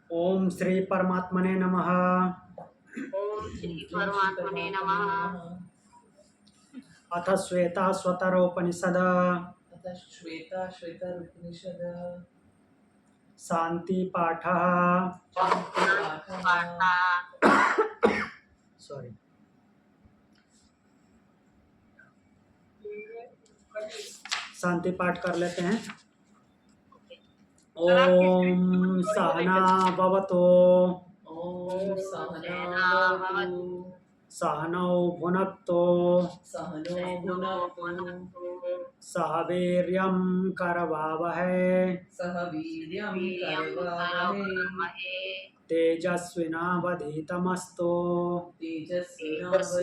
ओम श्री परमात्मने नमः। ओम श्री परमात्मने नमः। अथ श्वेता स्वतरोपनिषद अतः श्वेताश्वेतरूपनिषद शांति पाठः शान्तिपाठः पाठा सॉरी शांति पाठ कर लेते हैं। ओम सहना भवतो ॐ सहनावतु सहनौ भुनक्तो सहनो भुनक्तु सह वीर्यं करवावहै सह वीर्यं करवावहै तेजस्विनावधीतमस्तु तेजस्विनावधीतमस्तु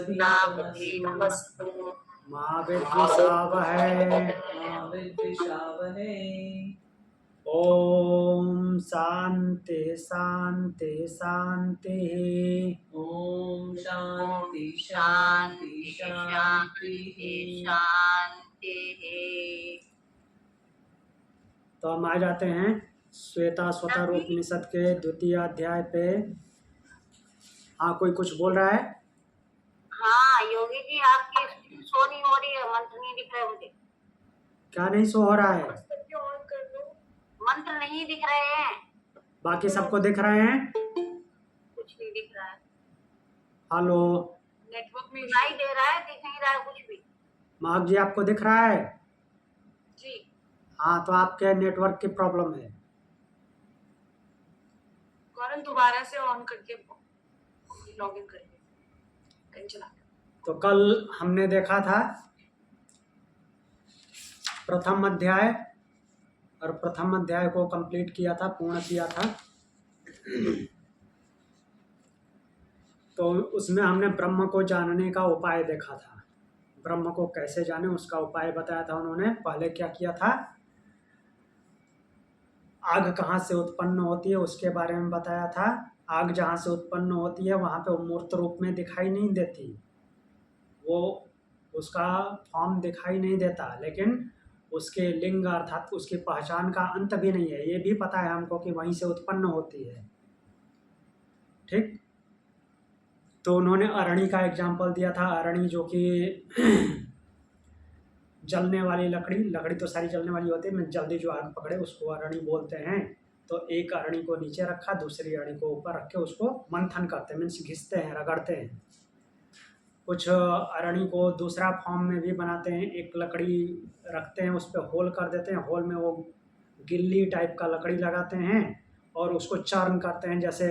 मा विद्विषावहै। मा विद्विषावहै। ओम शांति शांति शांति। ॐ शान्ति शान्ति शांति शान्तिः। शांति। तो हम आ जाते हैं श्वेता स्वतर उपनिषद के द्वितीय अध्याय पे। हाँ, कोई कुछ बोल रहा है? हाँ योगी जी, आपकी शो नहीं हो रही है, मंत्र नहीं दिख रहे मुझे। क्या नहीं शो हो रहा है? मंत्र नहीं दिख रहे हैं, बाकी सबको दिख रहे हैं? कुछ नहीं दिख रहा है। हेलो नेटवर्क में दिखाई दे रहा है, दिख नहीं रहा है कुछ भी। महक जी, आपको दिख रहा है? जी हाँ, तो आपके नेटवर्क की प्रॉब्लम है। कौन दोबारा से ऑन करके लॉग इन करेंगे, कहीं चला। तो कल हमने देखा था प्रथम अध्याय, और प्रथम अध्याय को कंप्लीट किया था, पूर्ण किया था। तो उसमें हमने ब्रह्म को जानने का उपाय देखा था। ब्रह्म को कैसे जाने उसका उपाय बताया था उन्होंने। पहले क्या किया था, आग कहाँ से उत्पन्न होती है उसके बारे में बताया था। आग जहाँ से उत्पन्न होती है वहाँ पे वो मूर्त रूप में दिखाई नहीं देती, वो उसका फॉर्म दिखाई नहीं देता, लेकिन उसके लिंग अर्थात उसकी पहचान का अंत भी नहीं है। ये भी पता है हमको कि वहीं से उत्पन्न होती है। ठीक, तो उन्होंने अरणी का एग्जाम्पल दिया था। अरणी जो कि जलने वाली लकड़ी, लकड़ी तो सारी जलने वाली होती है, मैं जल्दी जो आग पकड़े उसको अरणी बोलते हैं। तो एक अरणी को नीचे रखा, दूसरी अरणी को ऊपर रख के उसको मंथन करते हैं, मीन्स घिसते हैं, रगड़ते हैं। कुछ अरणी को दूसरा फॉर्म में भी बनाते हैं, एक लकड़ी रखते हैं, उस पर होल कर देते हैं, होल में वो गिल्ली टाइप का लकड़ी लगाते हैं और उसको चर्न करते हैं, जैसे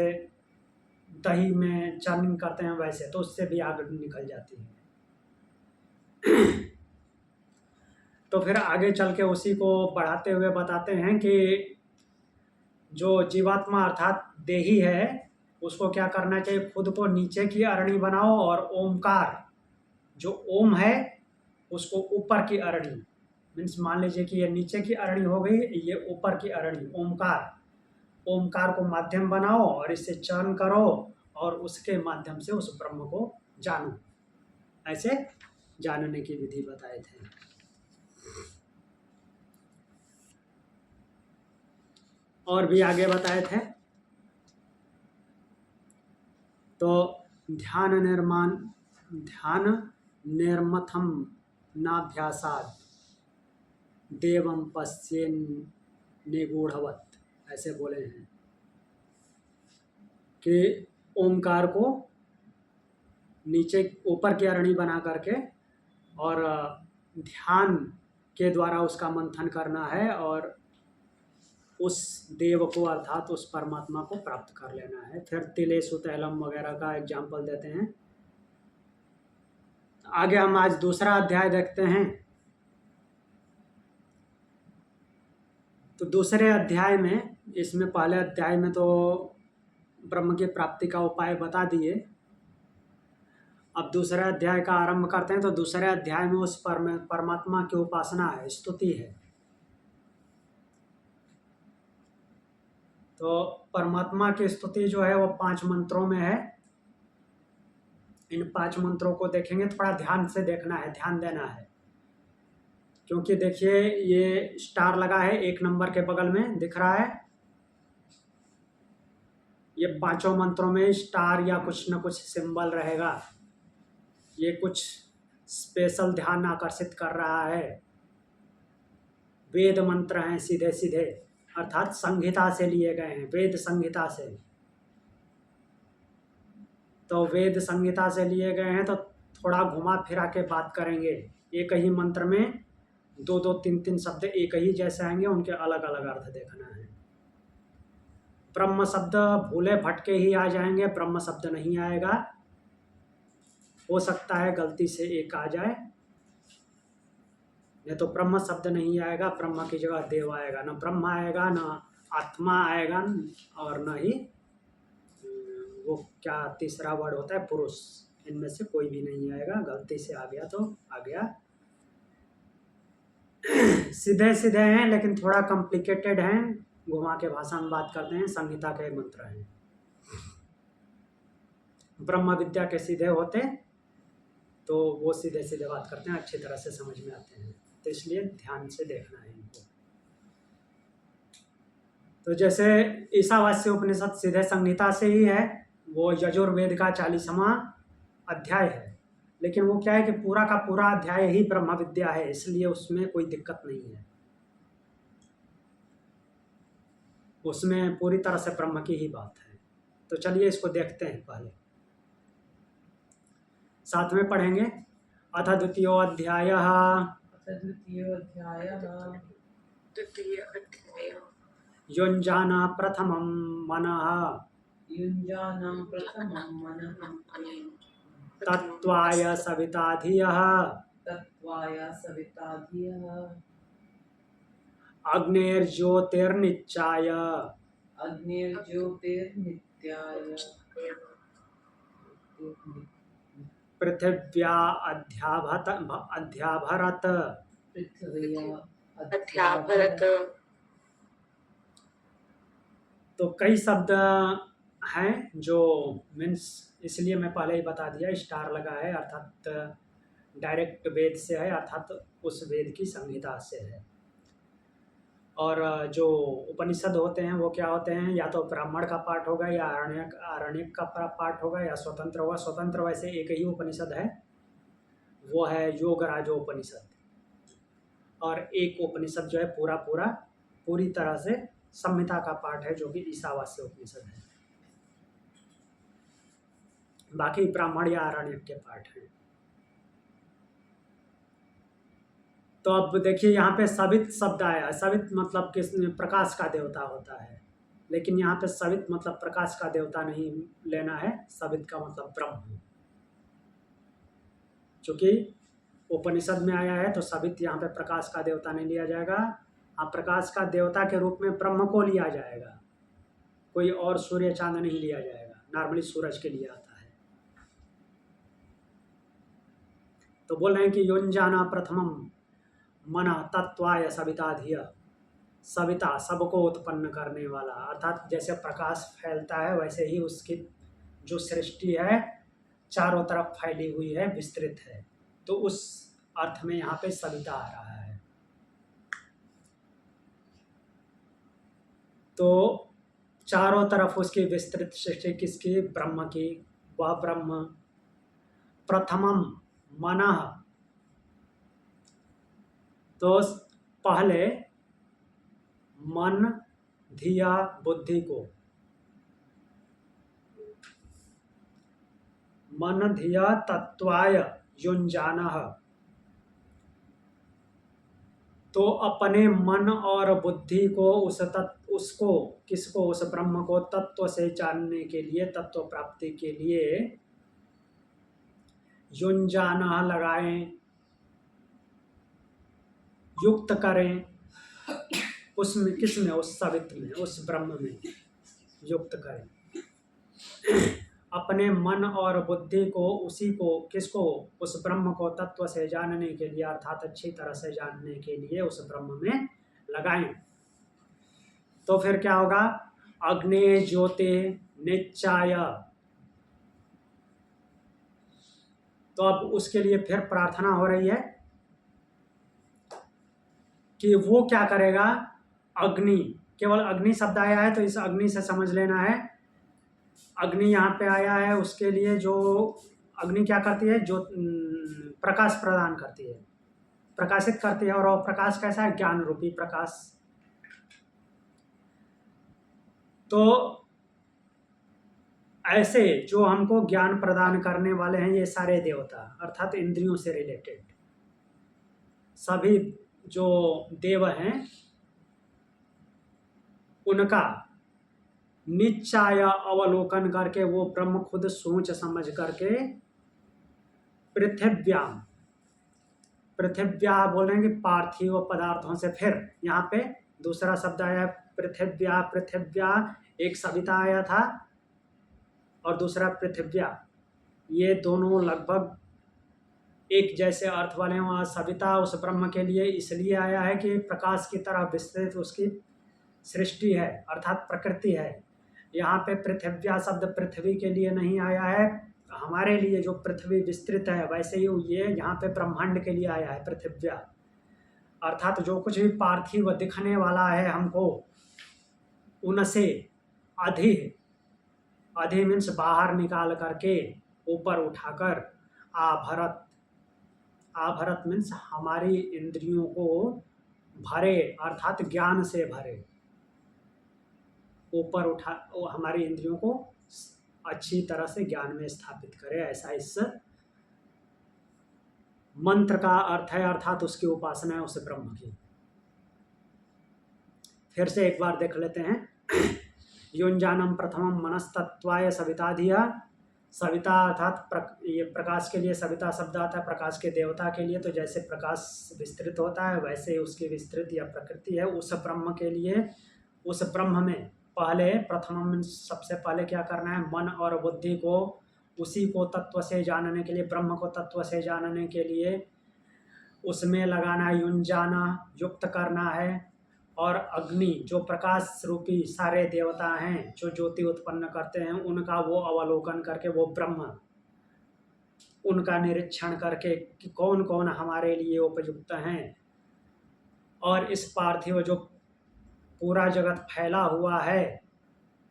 दही में चर्निंग करते हैं वैसे, तो उससे भी आग निकल जाती है। तो फिर आगे चल के उसी को बढ़ाते हुए बताते हैं कि जो जीवात्मा अर्थात देही है उसको क्या करना चाहिए, खुद को नीचे की अरणी बनाओ और ओमकार जो ओम है उसको ऊपर की अरणी, मीन्स मान लीजिए कि ये नीचे की अरणी हो गई, ये ऊपर की अरणी ओमकार, ओमकार को माध्यम बनाओ और इससे चयन करो और उसके माध्यम से उस ब्रह्म को जानो। ऐसे जानने की विधि बताए थे। और भी आगे बताए थे। तो ध्यान निर्मथम नाभ्यासाद देवम पश्येन निगूढ़वत, ऐसे बोले हैं कि ओमकार को नीचे ऊपर की अरणी बना करके और ध्यान के द्वारा उसका मंथन करना है और उस देव को अर्थात उस परमात्मा को प्राप्त कर लेना है। फिर तिलेषु तैलम वगैरह का एग्जाम्पल देते हैं। आगे हम आज दूसरा अध्याय देखते हैं। तो दूसरे अध्याय में, इसमें पहले अध्याय में तो ब्रह्म की प्राप्ति का उपाय बता दिए, अब दूसरे अध्याय का आरंभ करते हैं। तो दूसरे अध्याय में उस परमात्मा की उपासना है, स्तुति है। तो परमात्मा की स्तुति जो है वो 5 मंत्रों में है। इन 5 मंत्रों को देखेंगे, थोड़ा ध्यान से देखना है, ध्यान देना है, क्योंकि देखिए ये स्टार लगा है 1 नंबर के बगल में दिख रहा है। ये पांचों मंत्रों में स्टार या कुछ न कुछ सिंबल रहेगा। ये कुछ स्पेशल ध्यान आकर्षित कर रहा है। वेद मंत्र हैं सीधे सीधे, अर्थात संहिता से लिए गए हैं, वेद संहिता से। तो वेद संहिता से लिए गए हैं तो थोड़ा घुमा फिरा के बात करेंगे। एक ही मंत्र में दो दो तीन तीन शब्द एक ही जैसे आएंगे, उनके अलग अलग अर्थ देखना है। ब्रह्म शब्द भूले भटके ही आ जाएंगे, ब्रह्म शब्द नहीं आएगा। हो सकता है गलती से एक आ जाए, नहीं तो ब्रह्म शब्द नहीं आएगा। ब्रह्म की जगह देव आएगा, न ब्रह्म आएगा, न आत्मा आएगा, और न ही वो क्या तीसरा वर्ड होता है पुरुष। इनमें से कोई भी नहीं आएगा। गलती से आ गया तो आ गया। सीधे सीधे हैं लेकिन थोड़ा कॉम्प्लिकेटेड हैं, घुमा के भाषा में बात करते हैं। संहिता के मंत्र हैं। ब्रह्म विद्या के सीधे होते तो वो सीधे सीधे बात करते हैं, अच्छी तरह से समझ में आते हैं। तो इसलिए ध्यान से देखना है इनको। तो जैसे ईशावास्य उपनिषद सीधे संहिता से ही है, वो यजुर्वेद का 40वां अध्याय है। लेकिन वो क्या है कि पूरा का पूरा अध्याय ही ब्रह्म विद्या है, इसलिए उसमें कोई दिक्कत नहीं है। उसमें पूरी तरह से ब्रह्म की ही बात है। तो चलिए इसको देखते हैं। पहले साथ में पढ़ेंगे। अथ द्वितीयोऽध्यायः द्वितीय अध्याय युञ्जान प्रथमं मनः तत्त्वाय सविता धियः अग्निर्ज्योतिर्निच्चाय पृथिव्या अध्याभरत। अध्याभरत। तो कई शब्द हैं जो मीन्स, इसलिए मैं पहले ही बता दिया, स्टार लगा है अर्थात डायरेक्ट वेद से है, अर्थात उस वेद की संहिता से है। और जो उपनिषद होते हैं वो क्या होते हैं, या तो ब्राह्मण का पाठ होगा या आरण्यक का पाठ होगा या स्वतंत्र होगा। स्वतंत्र वैसे एक ही उपनिषद है, वो है योगराजोपनिषद। और एक उपनिषद जो है पूरी तरह से संहिता का पाठ है, जो कि ईशावास्य उपनिषद है। बाकी ब्राह्मण या आरण्यक के पाठ हैं। तो अब देखिए यहाँ पे सवित शब्द आया। सवित मतलब किस प्रकाश का देवता होता है, लेकिन यहाँ पे सवित मतलब प्रकाश का देवता नहीं लेना है। सवित का मतलब ब्रह्म। चूंकि उपनिषद में आया है तो सवित यहाँ पे प्रकाश का देवता नहीं लिया जाएगा। हाँ, प्रकाश का देवता के रूप में ब्रह्म को लिया जाएगा, कोई और सूर्य चांद नहीं लिया जाएगा। नॉर्मली सूरज के लिए आता है। तो बोल रहे हैं कि युञ्जान प्रथमम मन तत्त्वाय सविता धिय। सविता सबको उत्पन्न करने वाला, अर्थात जैसे प्रकाश फैलता है वैसे ही उसकी जो सृष्टि है चारों तरफ फैली हुई है, विस्तृत है। तो उस अर्थ में यहाँ पे सविता आ रहा है। तो चारों तरफ उसकी विस्तृत सृष्टि किसकी? ब्रह्म की। वह ब्रह्म प्रथमम मनः, तो पहले मन धिया बुद्धि को, मन धिया तत्त्वाय युञ्जानः, तो अपने मन और बुद्धि को उसको किसको? उस ब्रह्म को तत्व से जानने के लिए, तत्व प्राप्ति के लिए युञ्जानः लगाएं, युक्त करें। उसमें किसमें? उस सवित में, उस ब्रह्म में युक्त करें। अपने मन और बुद्धि को, उसी को किसको? उस ब्रह्म को तत्व से जानने के लिए, अर्थात अच्छी तरह से जानने के लिए उस ब्रह्म में लगाएं। तो फिर क्या होगा? अग्नि ज्योति निच्चाय। तो अब उसके लिए फिर प्रार्थना हो रही है कि वो क्या करेगा? अग्नि, केवल अग्नि शब्द आया है तो इस अग्नि से समझ लेना है अग्नि यहाँ पे आया है, उसके लिए जो अग्नि क्या करती है, जो प्रकाश प्रदान करती है, प्रकाशित करती है। और वो प्रकाश कैसा है, ज्ञान रूपी प्रकाश। तो ऐसे जो हमको ज्ञान प्रदान करने वाले हैं ये सारे देवता, अर्थात इंद्रियों से रिलेटेड सभी जो देव हैं, उनका निश्चय अवलोकन करके वो ब्रह्म खुद सोच समझ करके पृथिव्याम, पृथिव्या बोल रहे हैं कि पार्थिव पदार्थों से, फिर यहाँ पे दूसरा शब्द आया पृथिव्या, पृथिव्या एक सविता आया था और दूसरा पृथिव्या, ये दोनों लगभग एक जैसे अर्थ वाले हैं। वहाँ सविता उस ब्रह्म के लिए इसलिए आया है कि प्रकाश की तरह विस्तृत उसकी सृष्टि है, अर्थात प्रकृति है। यहाँ पे पृथिव्या शब्द पृथ्वी के लिए नहीं आया है, हमारे लिए जो पृथ्वी विस्तृत है, वैसे ही ये यहाँ पे ब्रह्मांड के लिए आया है पृथिव्या, अर्थात जो कुछ भी पार्थिव दिखने वाला है हमको, उनसे अधि मीन्स बाहर निकाल करके ऊपर उठाकर आभरत, आभरत मीन्स हमारी इंद्रियों को भरे, अर्थात ज्ञान से भरे, ऊपर उठा, हमारी इंद्रियों को अच्छी तरह से ज्ञान में स्थापित करे, ऐसा इस मंत्र का अर्थ है, अर्थात उसकी उपासना है उस ब्रह्म की। फिर से एक बार देख लेते हैं। युंजानम प्रथमम मनस्तत्वाय सविता धिया, सविता अर्थात ये प्रकाश के लिए सविता शब्द आता है, प्रकाश के देवता के लिए। तो जैसे प्रकाश विस्तृत होता है वैसे ही उसकी विस्तृत या प्रकृति है उस ब्रह्म के लिए। उस ब्रह्म में पहले प्रथम सबसे पहले क्या करना है, मन और बुद्धि को उसी को तत्व से जानने के लिए, ब्रह्म को तत्व से जानने के लिए उसमें लगाना है, युंजाना युक्त करना है। और अग्नि जो प्रकाश रूपी सारे देवता हैं जो ज्योति उत्पन्न करते हैं, उनका वो अवलोकन करके, वो ब्रह्म उनका निरीक्षण करके कि कौन कौन हमारे लिए उपयुक्त हैं। और इस पार्थिव जो पूरा जगत फैला हुआ है,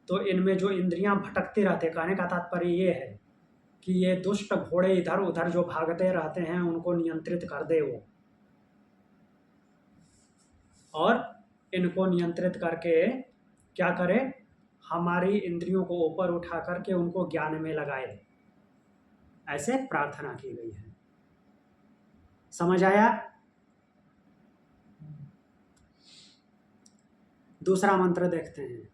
तो इनमें जो इंद्रियां भटकती रहते, कहने का तात्पर्य ये है कि ये दुष्ट घोड़े इधर उधर जो भागते रहते हैं उनको नियंत्रित कर दे वो, और इनको नियंत्रित करके क्या करे, हमारी इंद्रियों को ऊपर उठा करके उनको ज्ञान में लगाए, ऐसे प्रार्थना की गई है। समझ आया? दूसरा मंत्र देखते हैं।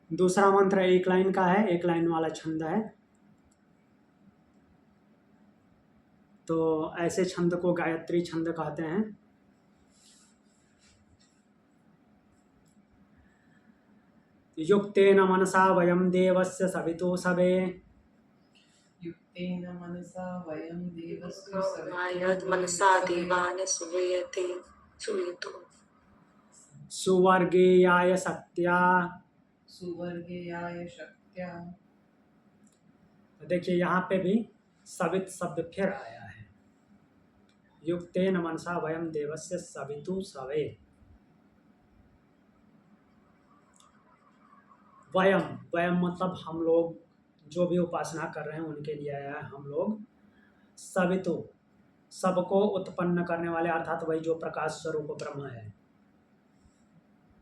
दूसरा मंत्र एक लाइन का है, एक लाइन वाला छंद है। तो ऐसे छंद को गायत्री छंद कहते हैं। युक्तेन मनसा वयम देवस्य सवितो सवे, युक्तेन मनसा वयं देवस्य यत् मनसा देवान् सूयते सूयतो सुवर्गीयाय शक्त्या। सुवर्गीयाय शक्त्या। देखिए यहाँ पे भी सवित शब्द फिर आया है। युक्तेन मनसा वयम देवस्य सवितु सवे। वयम, वयम मतलब हम लोग जो भी उपासना कर रहे हैं उनके लिए आया है। हम लोग सवितु, सबको उत्पन्न करने वाले, अर्थात वही जो प्रकाश स्वरूप ब्रह्म है,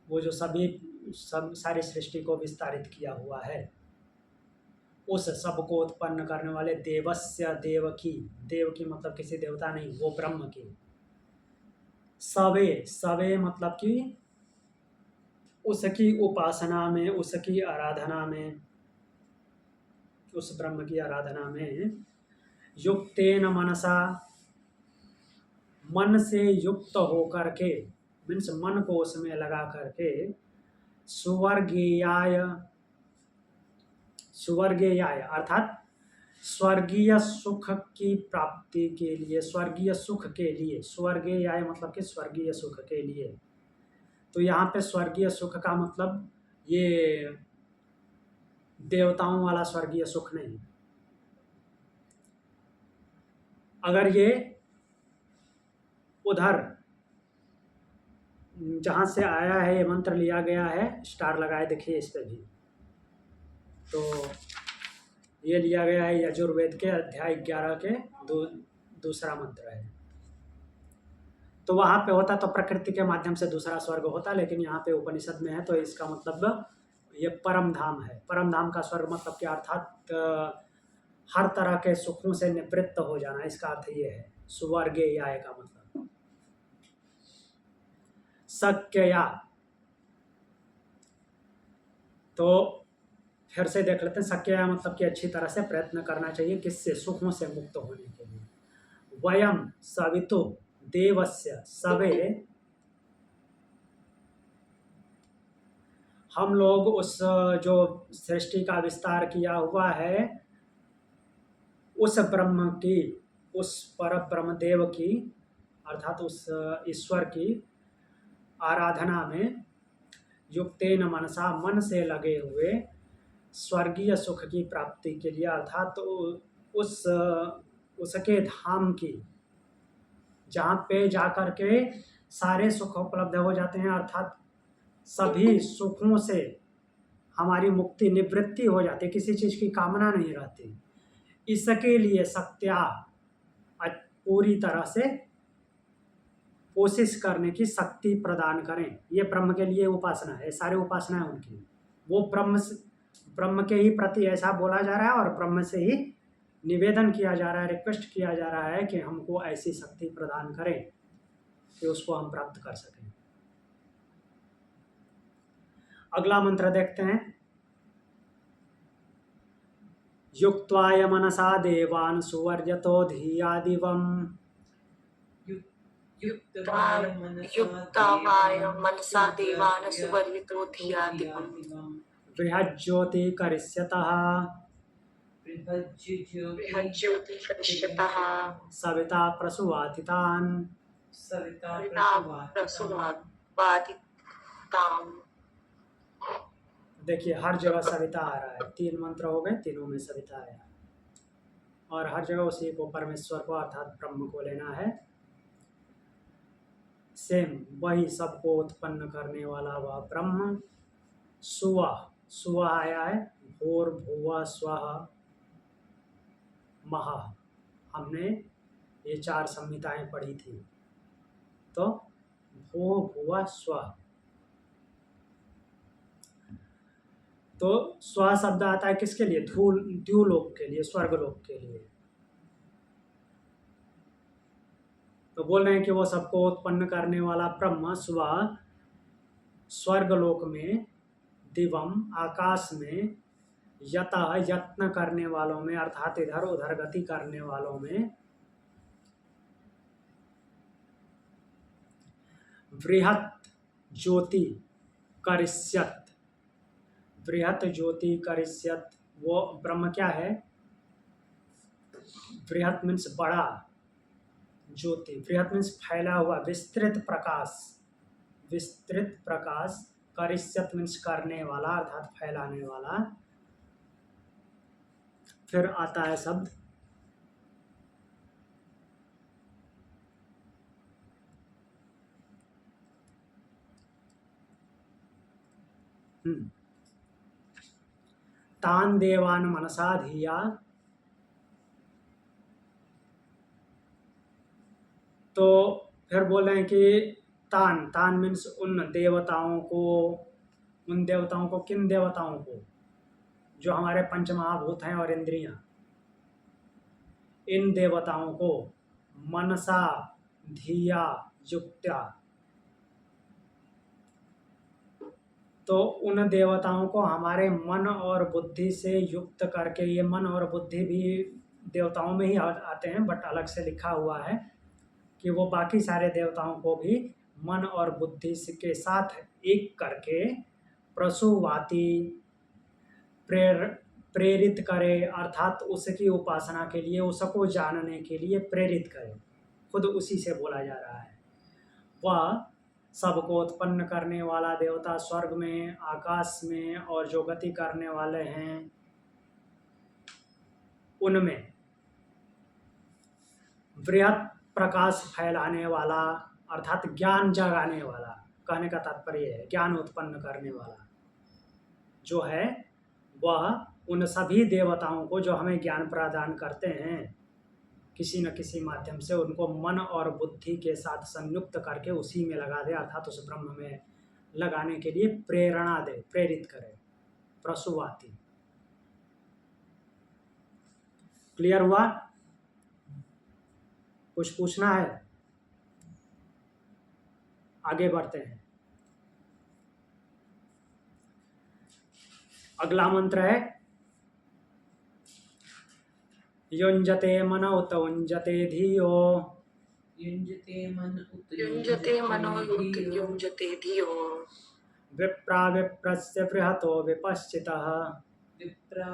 वो जो सब सारी सृष्टि को विस्तारित किया हुआ है, उस सबको उत्पन्न करने वाले देवस्य, देव की मतलब किसी देवता नहीं, वो ब्रह्म की। सवे, सवे मतलब कि उसकी उपासना में, उसकी आराधना में, उस ब्रह्म की आराधना में युक्तेन मनसा, मन से युक्त होकर के, मीन्स मन को उसमें लगा करके, सुवर्गीयाय, सुवर्गीयाय अर्थात स्वर्गीय सुख की प्राप्ति के लिए, स्वर्गीय सुख के लिए, स्वर्गीयाय मतलब कि स्वर्गीय सुख के लिए। तो यहाँ पे स्वर्गीय सुख का मतलब ये देवताओं वाला स्वर्गीय सुख नहीं। अगर ये उधर जहाँ से आया है ये मंत्र लिया गया है, स्टार लगाए देखिए इस पे भी, तो ये लिया गया है यजुर्वेद के अध्याय 11 के दूसरा मंत्र है। तो वहाँ पे होता तो प्रकृति के माध्यम से दूसरा स्वर्ग होता, लेकिन यहाँ पे उपनिषद में है तो इसका मतलब ये परम धाम है। परम धाम का स्वर्ग मतलब क्या, अर्थात हर तरह के सुखों से निवृत्त हो जाना, इसका अर्थ ये है सुवर्गे याय का मतलब। सक्यया, तो फिर से देख लेते हैं। सक्यया मतलब कि अच्छी तरह से प्रयत्न करना चाहिए, किससे, सुखों से मुक्त होने के लिए। वयम सवितु देवस्य सवे, हम लोग उस जो सृष्टि का विस्तार किया हुआ है उस ब्रह्म की, उस पर ब्रह्म देव की अर्थात उस ईश्वर की आराधना में युक्तेन मनसा, मन से लगे हुए, स्वर्गीय सुख की प्राप्ति के लिए, अर्थात तो उसके धाम की, जहाँ पे जाकर के सारे सुख उपलब्ध हो जाते हैं, अर्थात सभी सुखों से हमारी मुक्ति, निवृत्ति हो जाती है, किसी चीज़ की कामना नहीं रहती। इसके लिए सत्या, पूरी तरह से कोशिश करने की शक्ति प्रदान करें। ये ब्रह्म के लिए उपासना है, सारे उपासना है उनकी। वो ब्रह्म के ही प्रति ऐसा बोला जा रहा है और ब्रह्म से ही निवेदन किया जा रहा है, रिक्वेस्ट किया जा रहा है कि हमको ऐसी शक्ति प्रदान करें कि उसको हम प्राप्त कर सकें। अगला मंत्र देखते हैं। युक्त्वाय मनसा देवान् सुवर्यतो धिया दिवम्, युक्तावाय मनसा देवान् सुवर्यतो धिया दिवम्, बृहज्योति करिष्यतः बृहज्योति करिष्यतः सविता प्रसुवातितान्, प्रसुवादिताम्। देखिए हर जगह सविता आ रहा है, 3 मंत्र हो गए, तीनों में सविता आया, और हर जगह उसी को, परमेश्वर को अर्थात ब्रह्म को लेना है। सेम वही सबको उत्पन्न करने वाला वह ब्रह्म। सुवह, सुवह आया है, भोर भुवः स्वः महः, हमने ये 4 संहिताएं पढ़ी थी। तो भो भुवः स्वः, तो स्व शब्द आता है किसके लिए, द्युलोक के लिए, स्वर्गलोक के लिए। तो बोल रहे हैं कि वो सबको उत्पन्न करने वाला ब्रह्म स्वर्गलोक में, दिवम आकाश में, यतः यत्न करने वालों में, अर्थात इधर उधर गति करने वालों में, बृहत ज्योति करिष्यत, बृहत ज्योति करिष्यत, वो ब्रह्म क्या है, बृहत मीन्स बड़ा, ज्योति, बृहत मीन्स फैला हुआ, विस्तृत प्रकाश, विस्तृत प्रकाश, करिष्यत मीन्स करने वाला अर्थात फैलाने वाला। फिर आता है शब्द तान देवान मनसा धिया, तो फिर बोल रहे हैं कि तान मीन्स उन देवताओं को, उन देवताओं को, किन देवताओं को, जो हमारे पंचमहाभूत हैं और इंद्रियां, इन देवताओं को मनसा धिया युक्त्या, तो उन देवताओं को हमारे मन और बुद्धि से युक्त करके, ये मन और बुद्धि भी देवताओं में ही आते हैं बट अलग से लिखा हुआ है कि वो बाकी सारे देवताओं को भी मन और बुद्धि के साथ एक करके प्रसुवाति, प्रेरित करे, अर्थात उसकी उपासना के लिए, उसको जानने के लिए प्रेरित करे, खुद उसी से बोला जा रहा है। वह सबको उत्पन्न करने वाला देवता स्वर्ग में, आकाश में और जो गति करने वाले हैं उनमें बृहत प्रकाश फैलाने वाला, अर्थात ज्ञान जगाने वाला, कहने का तात्पर्य है ज्ञान उत्पन्न करने वाला जो है वह उन सभी देवताओं को जो हमें ज्ञान प्रदान करते हैं किसी न किसी माध्यम से उनको मन और बुद्धि के साथ संयुक्त करके उसी में लगा दे, अर्थात उस ब्रह्म में लगाने के लिए प्रेरणा दे, प्रेरित करे। प्रसुवाति। क्लियर हुआ? कुछ पूछना है? आगे बढ़ते हैं। अगला मंत्र है युञ्जते मन उत उञ्जते धियो। युञ्जते मन उत युञ्जते मनो युञ्जते धियो। विप्रा विप्रस्य बृहतो विपश्चितः। विप्रा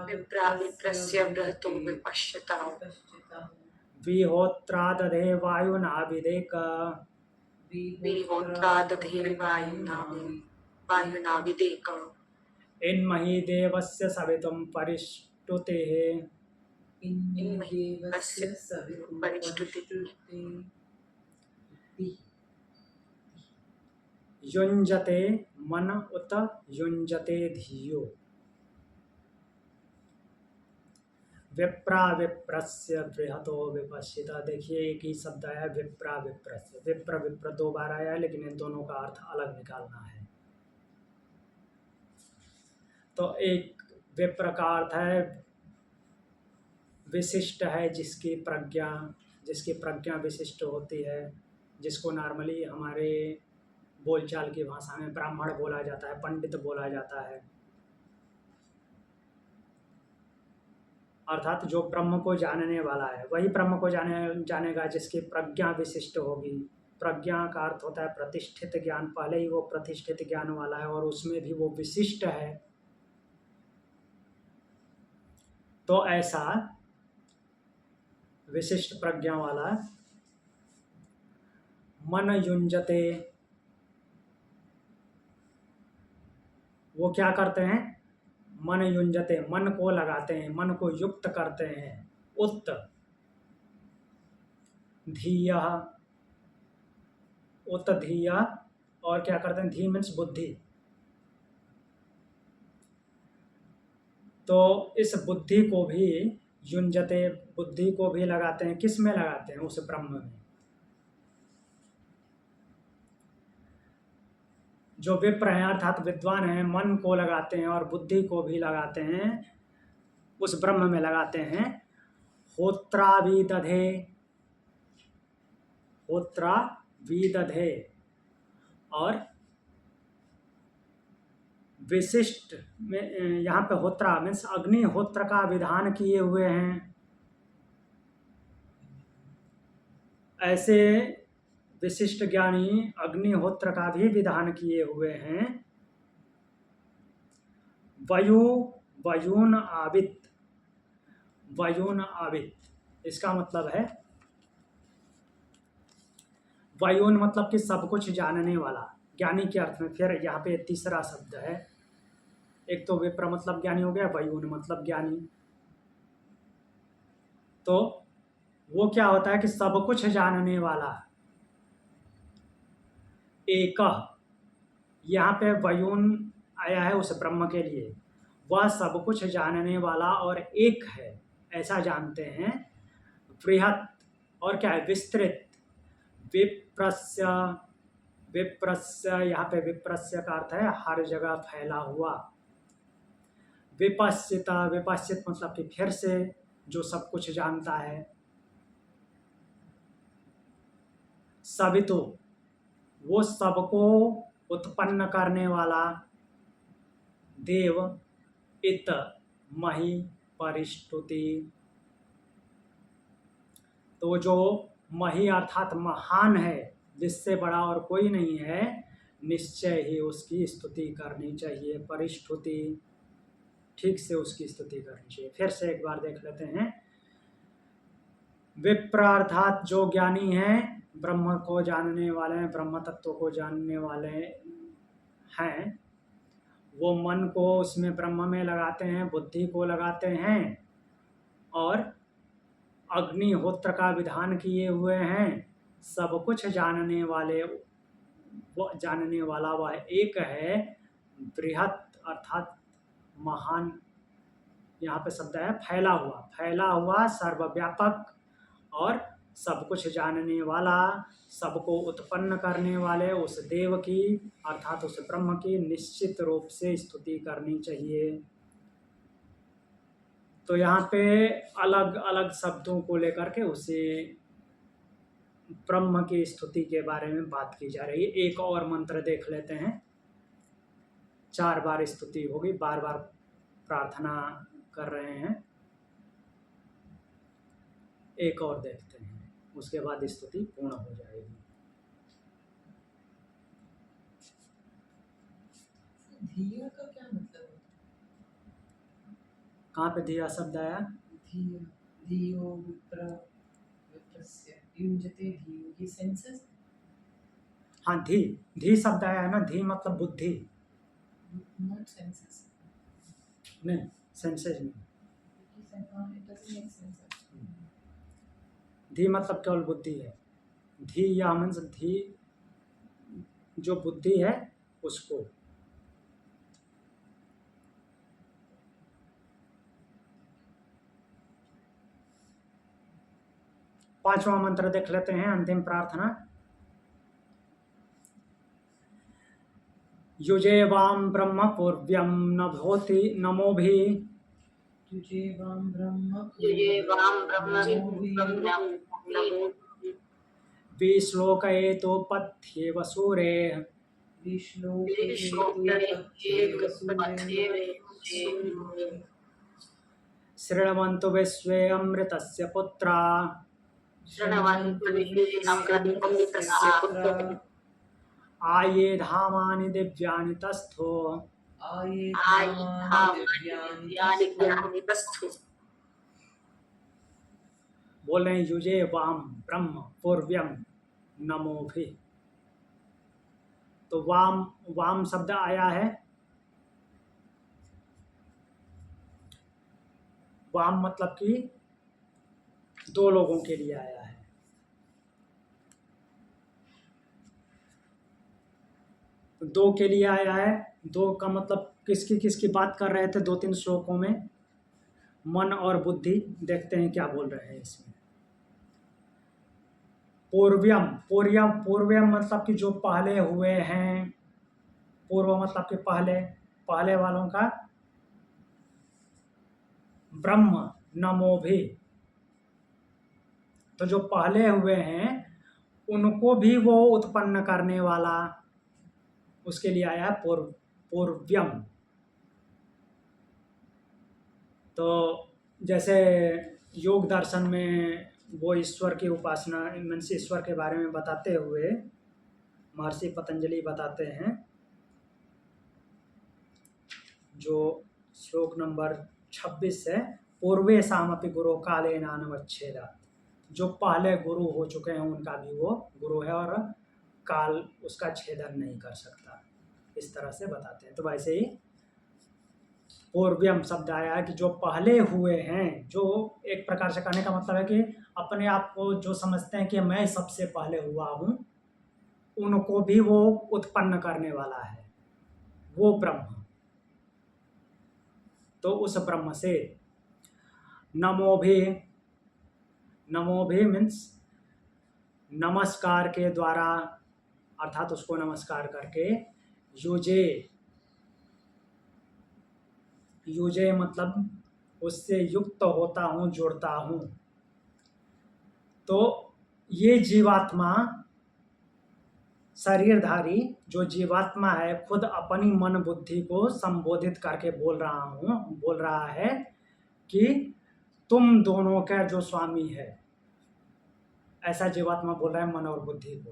विप्रस्य बृहतो विपश्चितः। विहोत्रा दधे वायुना विदेक। विहोत्रा दधे वायुना विदेक। इन्महि देवस्य सवितुं परिष्टुतेः। इन्महिस्य परिष्टुतिः। युञ्जते मन उत युञ्जते धियो। विप्रा विप्रस्य बृहतो विपश्चिता। देखिए एक ही शब्द आया विप्रा विप्रस्य। विप्र विप्र दो बार आया है लेकिन इन दोनों का अर्थ अलग निकालना है। तो एक विप्र का अर्थ है विशिष्ट है, जिसकी प्रज्ञा विशिष्ट होती है, जिसको नॉर्मली हमारे बोलचाल की भाषा में ब्राह्मण बोला जाता है, पंडित बोला जाता है। अर्थात जो ब्रह्म को जानने वाला है वही ब्रह्म को जानेगा जिसकी प्रज्ञा विशिष्ट होगी। प्रज्ञा का अर्थ होता है प्रतिष्ठित ज्ञान। पहले ही वो प्रतिष्ठित ज्ञान वाला है और उसमें भी वो विशिष्ट है। तो ऐसा विशिष्ट प्रज्ञा वाला मन युञ्जते, वो क्या करते हैं? मन युञ्जते, मन को लगाते हैं, मन को युक्त करते हैं। उत धीयः, उत धीयः, और क्या करते हैं? धी मीन्स बुद्धि। तो इस बुद्धि को भी युञ्जते, बुद्धि को भी लगाते हैं। किस में लगाते हैं? उस ब्रह्म में। जो विप्र हैं अर्थात विद्वान हैं, मन को लगाते हैं और बुद्धि को भी लगाते हैं, उस ब्रह्म में लगाते हैं। होत्रा विदधे, होत्रा विदधे, और विशिष्ट में यहाँ पे होत्रा मीन्स अग्निहोत्र का विधान किए हुए हैं। ऐसे विशिष्ट ज्ञानी अग्निहोत्र का भी विधान किए हुए हैं। वयून आवित, वयून आवित, इसका मतलब है वयून मतलब कि सब कुछ जानने वाला, ज्ञानी के अर्थ में। फिर यहाँ पे तीसरा शब्द है, एक तो विप्र मतलब ज्ञानी हो गया, वयून मतलब ज्ञानी। तो वो क्या होता है कि सब कुछ जानने वाला। एक, यहाँ पे वयून आया है उस ब्रह्म के लिए, वह सब कुछ जानने वाला और एक है, ऐसा जानते हैं। बृहत, और क्या है? विस्तृत। विप्रस्य, विप्रस्य, यहाँ पे विप्रस्य का अर्थ है हर जगह फैला हुआ। विपश्चिता, विपश्चित मतलब कि फिर से जो सब कुछ जानता है। सवितु, वो सबको उत्पन्न करने वाला। देव, इत मही परिष्टुति, तो जो मही अर्थात महान है, जिससे बड़ा और कोई नहीं है, निश्चय ही उसकी स्तुति करनी चाहिए। परिष्टुति, ठीक से उसकी स्तुति करनी चाहिए। फिर से एक बार देख लेते हैं। विप्र अर्थात जो ज्ञानी हैं, ब्रह्म को जानने वाले हैं, ब्रह्म तत्व को जानने वाले हैं, वो मन को उसमें ब्रह्म में लगाते हैं, बुद्धि को लगाते हैं और अग्निहोत्र का विधान किए हुए हैं। सब कुछ जानने वाले वो जानने वाला वह एक है, बृहत अर्थात महान, यहाँ पे शब्द है फैला हुआ, सर्वव्यापक और सब कुछ जानने वाला, सबको उत्पन्न करने वाले उस देव की अर्थात उस ब्रह्म की निश्चित रूप से स्तुति करनी चाहिए। तो यहाँ पे अलग अलग शब्दों को लेकर के उसे ब्रह्म की स्तुति के बारे में बात की जा रही है। एक और मंत्र देख लेते हैं। 4 बार स्तुति होगी, बार बार प्रार्थना कर रहे हैं। एक और देखते हैं, उसके बाद स्तुति पूर्ण हो जाएगी। धिया का क्या मतलब है? कहाँ पे धिया शब्द आया? धिया, धियो विप्रस्य युञ्जते धियो, ये सेंसेस? हाँ, धी शब्द आया है ना। धी मतलब बुद्धि, नॉट सेंसेस। नहीं सेंसेज नहीं। It doesn't make sense. धी मतलब केवल बुद्धि है। धी या मीन्स धी जो बुद्धि है उसको। पांचवा मंत्र देख लेते हैं, अंतिम प्रार्थना। युजे वाम ब्रह्म पूर्व्यम नभोति नमोभि युजे वाम ब्रह्म विश्लोकयेतो पथ्येव सूरे शृण्वन्तु विश्वे अमृतस्य पुत्रा आये धामानि दिव्यानि तस्थो बोल रहे हैं युजे वाम ब्रह्म पूर्व्यम नमोभि। तो वाम शब्द आया है। वाम मतलब कि 2 लोगों के लिए आया है। तो 2 के लिए आया है। 2 का मतलब किसकी बात कर रहे थे 2-3 श्लोकों में? मन और बुद्धि। देखते हैं क्या बोल रहे हैं इसमें। पूर्व्यम मतलब कि जो पहले हुए हैं। पूर्व मतलब कि पहले वालों का। ब्रह्म नमोभि, तो जो पहले हुए हैं उनको भी वो उत्पन्न करने वाला, उसके लिए आया पूर्व्यम। तो जैसे योग दर्शन में वो ईश्वर की उपासना मीन्स ईश्वर के बारे में बताते हुए महर्षि पतंजलि बताते हैं, जो श्लोक नंबर 26 है, पूर्वे सामपि गुरु काले नानवच्छेदात्। जो पहले गुरु हो चुके हैं उनका भी वो गुरु है और काल उसका छेदन नहीं कर सकता। इस तरह से बताते हैं। तो वैसे ही पूर्व्यम शब्द आया है कि जो पहले हुए हैं, जो एक प्रकार से कहने का मतलब है कि अपने आप को जो समझते हैं कि मैं सबसे पहले हुआ हूँ, उनको भी वो उत्पन्न करने वाला है, वो ब्रह्म। तो उस ब्रह्म से नमोभि मीन्स नमस्कार के द्वारा, अर्थात उसको नमस्कार करके। युजे मतलब उससे युक्त होता हूँ, जुड़ता हूँ। तो ये जीवात्मा, शरीरधारी जो जीवात्मा है, खुद अपनी मन बुद्धि को संबोधित करके बोल रहा है कि तुम दोनों का जो स्वामी है, ऐसा जीवात्मा बोल रहा है मन और बुद्धि को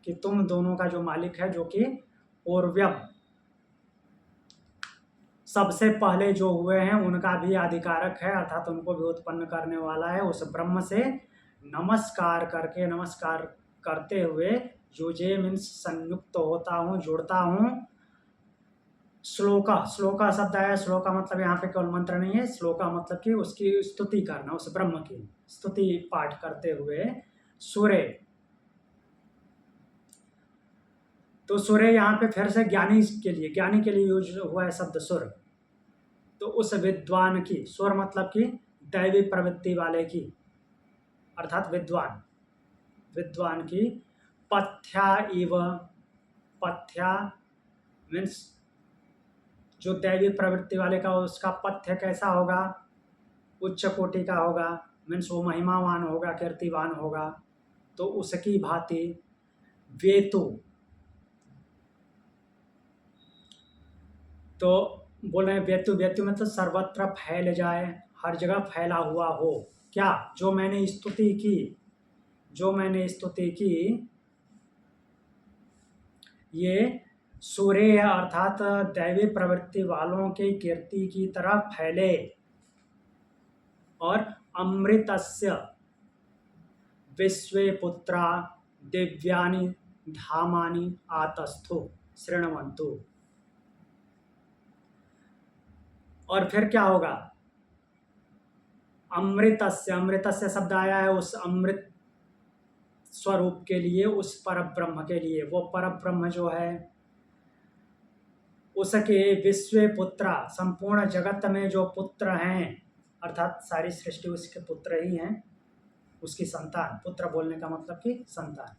कि तुम दोनों का जो मालिक है, जो कि पूर्व्यम सबसे पहले जो हुए हैं उनका भी अधिकारक है, अर्थात उनको भी उत्पन्न करने वाला है। उस ब्रह्म से नमस्कार करते हुए युजे मीन्स संयुक्त होता हूँ, जुड़ता हूँ। श्लोका शब्द आया। श्लोका मतलब यहाँ पे केवल मंत्र नहीं है। श्लोका मतलब कि उसकी स्तुति करना, उस ब्रह्म की स्तुति पाठ करते हुए। सूर्य तो सूर्य यहाँ पे फिर से ज्ञानी के लिए यूज हुआ है शब्द सुर। तो उस विद्वान की, सुर मतलब कि दैवी प्रवृत्ति वाले की, अर्थात विद्वान की पथ्या इव, पथ्या मीन्स जो दैवी प्रवृत्ति वाले का उसका पथ्य कैसा होगा, उच्च कोटि का होगा, मीन्स वो महिमावान होगा, कीर्तिवान होगा। तो उसकी भांति वेतु, तो बोल रहे हैं वेतु, वेतु मतलब सर्वत्र फैल जाए, हर जगह फैला हुआ हो। क्या? जो मैंने स्तुति की ये सूर्य अर्थात दैवी प्रवृत्ति वालों के कीर्ति की तरह फैले और अमृतस्य विश्वे पुत्रा दिव्यानि धामानि आतस्थु शृण्वन्तु। और फिर क्या होगा? अमृतस्य शब्द आया है उस अमृत स्वरूप के लिए, उस परब्रह्म के लिए। वो परब्रह्म जो है उसके विश्व पुत्र, संपूर्ण जगत में जो पुत्र हैं, अर्थात सारी सृष्टि उसके पुत्र ही हैं, उसकी संतान। पुत्र बोलने का मतलब कि संतान।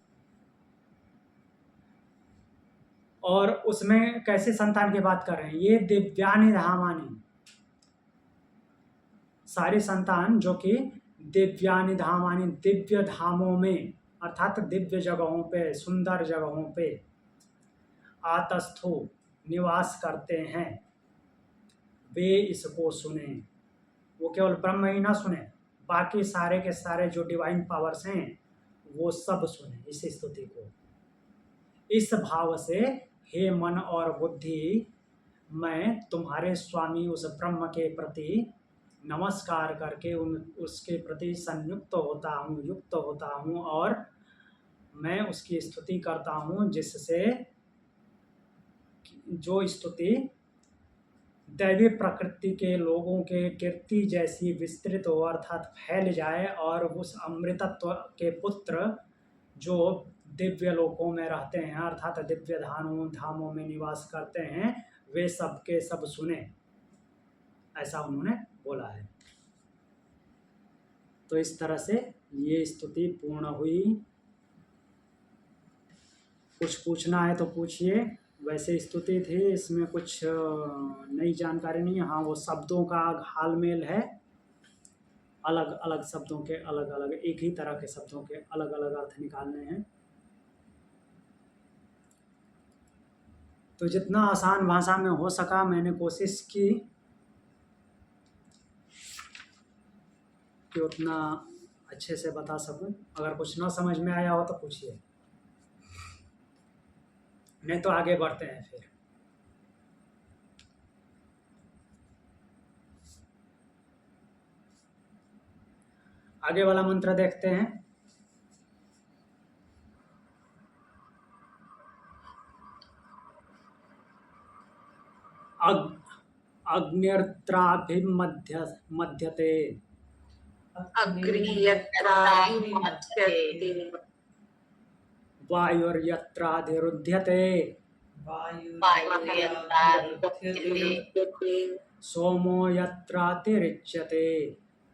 और उसमें कैसे संतान की बात कर रहे हैं? ये दिव्यानि धामानि, सारी संतान जो कि दिव्यानि धामानि, दिव्य धामों में अर्थात दिव्य जगहों पे, सुंदर जगहों पे आतस्थो निवास करते हैं, वे इसको सुने। वो केवल ब्रह्म ही ना सुने, बाकी सारे के सारे जो डिवाइन पावर्स हैं वो सब सुने इस स्तुति को। इस भाव से हे मन और बुद्धि, मैं तुम्हारे स्वामी उस ब्रह्म के प्रति नमस्कार करके उसके प्रति संयुक्त होता हूँ, युक्त होता हूँ, और मैं उसकी स्तुति करता हूँ, जिससे जो स्तुति दैवी प्रकृति के लोगों के कीर्ति जैसी विस्तृत हो, अर्थात फैल जाए, और उस अमृतत्व के पुत्र जो दिव्य लोकों में रहते हैं, अर्थात दिव्य धामों में निवास करते हैं, वे सब के सब सुने, ऐसा उन्होंने बोला है। तो इस तरह से ये स्तुति पूर्ण हुई। कुछ पूछना है तो पूछिए। वैसे स्तुति थी, इसमें कुछ नई जानकारी नहीं है। हाँ, वो शब्दों का घालमेल है, अलग अलग शब्दों के अलग अलग, एक ही तरह के शब्दों के अलग अलग अर्थ निकालने हैं। तो जितना आसान भाषा में हो सका मैंने कोशिश की कि उतना अच्छे से बता सकूं। अगर कुछ ना समझ में आया हो तो पूछिए, नहीं तो आगे बढ़ते हैं। फिर आगे वाला मंत्र देखते हैं। अग्निर्त्राभिमध्यते अग्नियत्राभिमध्यते वायुर्यत्राधिरुध्यते वायुर्यत्राभिमध्यते सोमो यत्रातिरिच्यते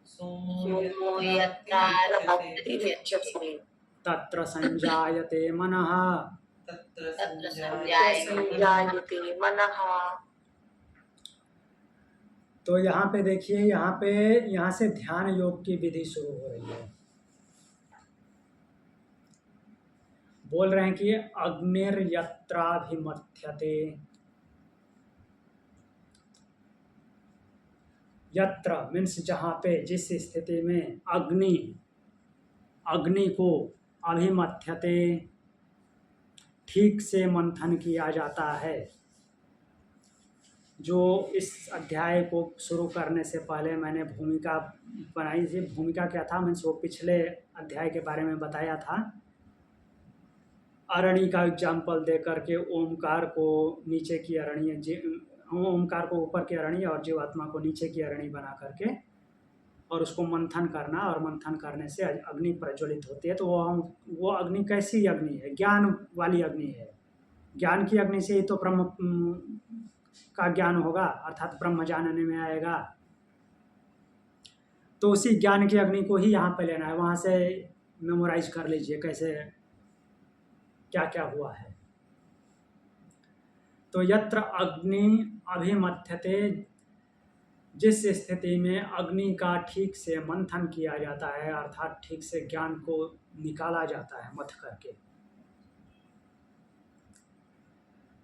सोमो यत्राभिमध्यते तत्र संजायते मनः। तत्र संजायते मनः। तो यहाँ पे देखिए, यहाँ से ध्यान योग की विधि शुरू हो रही है। बोल रहे हैं कि अग्निर्यत्राभिमथ्यते, यत्र मीन्स जहाँ पे, जिस स्थिति में अग्नि को अभिमथ्यते ठीक से मंथन किया जाता है। जो इस अध्याय को शुरू करने से पहले मैंने भूमिका बनाई थी। भूमिका क्या था, मीन्स वो पिछले अध्याय के बारे में बताया था। अरणी का एग्जाम्पल दे करके ओमकार को नीचे की अरणी, ओमकार को ऊपर की अरणी और जीवात्मा को नीचे की अरणी बना करके, और उसको मंथन करना, और मंथन करने से अग्नि प्रज्वलित होती है। तो वो अग्नि कैसी अग्नि है? ज्ञान वाली अग्नि है। ज्ञान की अग्नि से ही तो ब्रह्म का ज्ञान होगा, अर्थात ब्रह्म जानने में आएगा। तो उसी ज्ञान की अग्नि को ही यहाँ पे लेना है, वहाँ से मेमोराइज कर लीजिए कैसे क्या क्या हुआ है। तो यत्र अग्नि अभिमथ्यते, जिस स्थिति में अग्नि का ठीक से मंथन किया जाता है, अर्थात ठीक से ज्ञान को निकाला जाता है मथ करके,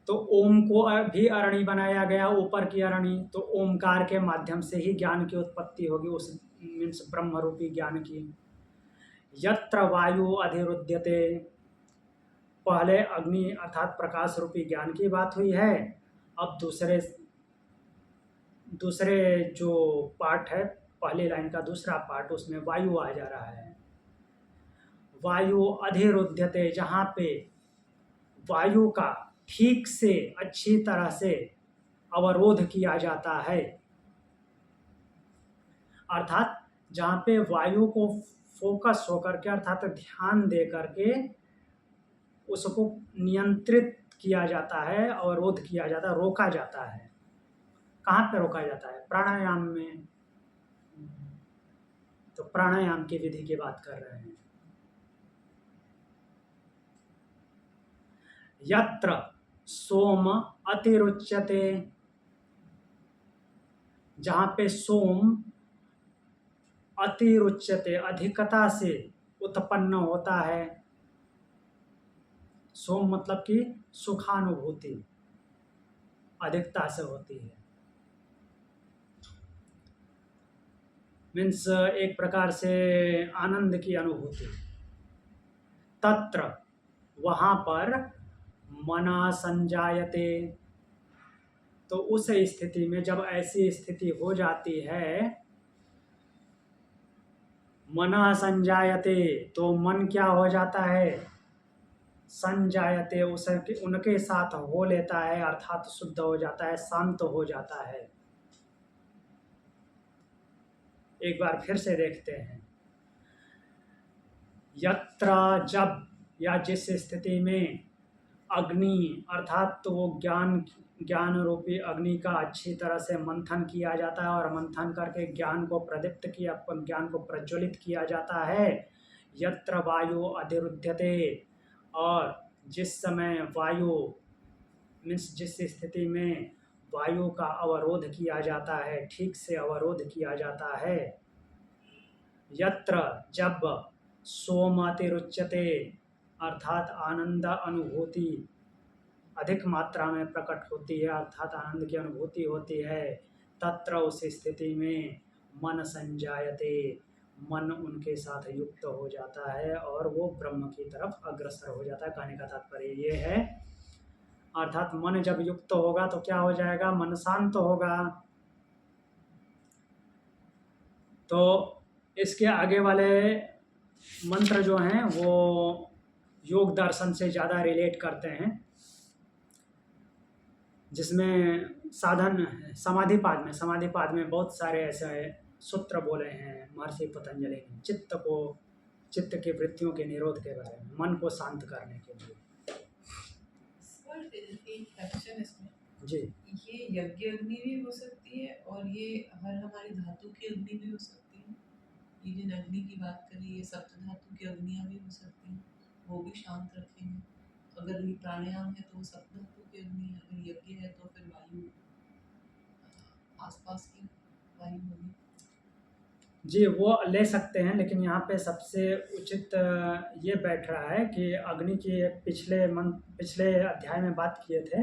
तो ओम को भी अरणी बनाया गया, ऊपर की अरणी, तो ओमकार के माध्यम से ही ज्ञान की उत्पत्ति होगी, उस मीन्स ब्रह्म रूपी ज्ञान की। यत्र वायु अधिरुध्यते, पहले अग्नि अर्थात प्रकाश रूपी ज्ञान की बात हुई है। अब दूसरे जो पार्ट है, पहली लाइन का दूसरा पार्ट, उसमें वायु आ जा रहा है। वायु अधिरुध्यते, जहाँ पे वायु का ठीक से अच्छी तरह से अवरोध किया जाता है, अर्थात जहाँ पे वायु को फोकस होकर के, अर्थात ध्यान दे करके उसको नियंत्रित किया जाता है, अवरोध किया जाता है, रोका जाता है। कहाँ पे रोका जाता है? प्राणायाम में। तो प्राणायाम की विधि की बात कर रहे हैं। यत्र सोम अतिरुच्यते, जहाँ पे सोम अतिरुच्यते, अधिकता से उत्पन्न होता है। सोम मतलब कि सुखानुभूति अधिकता से होती है, मीन्स एक प्रकार से आनंद की अनुभूति। तत्र, वहाँ पर मना संजायते, तो उस स्थिति में जब ऐसी स्थिति हो जाती है, मना संजायते, तो मन क्या हो जाता है? संजायते, उनके साथ हो लेता है, अर्थात शुद्ध हो जाता है, शांत हो जाता है। एक बार फिर से देखते हैं। यत्र, जब या जिस स्थिति में अग्नि अर्थात तो वो ज्ञान रूपी अग्नि का अच्छी तरह से मंथन किया जाता है, और मंथन करके ज्ञान को प्रदीप्त किया, ज्ञान को प्रज्वलित किया जाता है। यत्र वायु अधिरुध्यते, और जिस समय वायु मीन्स जिस स्थिति में वायु का अवरोध किया जाता है, ठीक से अवरोध किया जाता है। यत्र, जब सोमातिरुच्यते, अर्थात आनंद अनुभूति अधिक मात्रा में प्रकट होती है, अर्थात आनंद की अनुभूति होती है। तत्र, उस स्थिति में मन संजायते, मन उनके साथ युक्त हो जाता है और वो ब्रह्म की तरफ अग्रसर हो जाता है। कहने का तात्पर्य ये है, अर्थात मन जब युक्त होगा तो क्या हो जाएगा? मन शांत होगा। तो इसके आगे वाले मंत्र जो हैं वो योग दर्शन से ज़्यादा रिलेट करते हैं, जिसमें साधन समाधिपाद में बहुत सारे ऐसे सूत्र बोले हैं महर्षि पतंजलि ने, चित्त की वृत्तियों के निरोध के बारे में, मन को शांत करने के लिए। सर, एक क्वेश्चन इसमें जी, ये यज्ञ अग्नि भी हो सकती है और ये हर हमारी धातु की अग्नि भी हो सकती है। ये जिन अग्नि की बात करी, ये सप्त धातु की अग्नियां भी हो सकती हैं, वो भी शांत रखेंगे। अगर ये प्राणायाम है तो वो सप्त धातु की अग्नि है, अगर यज्ञ है तो फिर वायु, आसपास की वायु होगी। जी वो ले सकते हैं, लेकिन यहाँ पे सबसे उचित ये बैठ रहा है कि अग्नि की पिछले अध्याय में बात किए थे,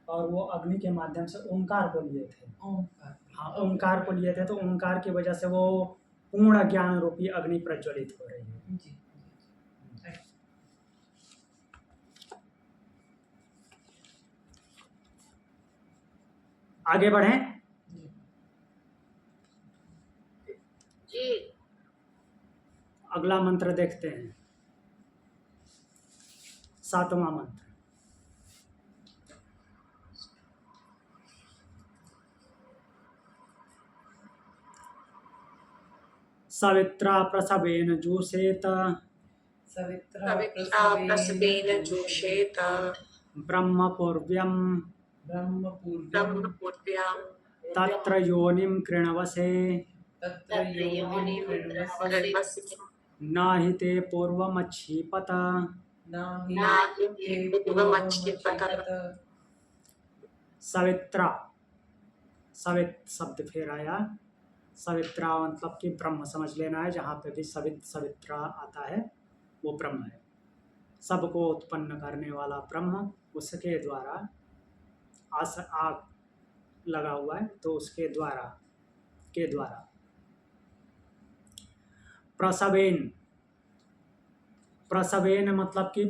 और वो अग्नि के माध्यम से ओंकार को लिए थे। ओंकार, हाँ, ओंकार को लिए थे, तो ओंकार की वजह से वो पूर्ण ज्ञान रूपी अग्नि प्रज्वलित हो रही है। जी। आगे बढ़ें। जी, अगला मंत्र देखते हैं, 7वां मंत्र। सवित्रा प्रसवेन जुषेत, सवित्रा पवित्रा प्रसवेन जुषेत, ब्रह्मपूर्व्यं ब्रह्मपूर्व्यं ब्रह्मपूर्व्यां तत्र योनिं कृणवसे तत्र योनिं कृण्वसि कृण्वसि न हि ते पूर्वमक्षिपत। न हि नाहि ते पूर्वमक्षिपत। पूर्वमक्षिपत। सवित्रा, सवित शब्द फिर आया। सवित्रा मतलब कि ब्रह्म समझ लेना है। जहाँ पे भी सवित्रा आता है वो ब्रह्म है। सबको उत्पन्न करने वाला ब्रह्म, उसके द्वारा आग लगा हुआ है तो उसके द्वारा प्रसवेन, प्रसवेन मतलब कि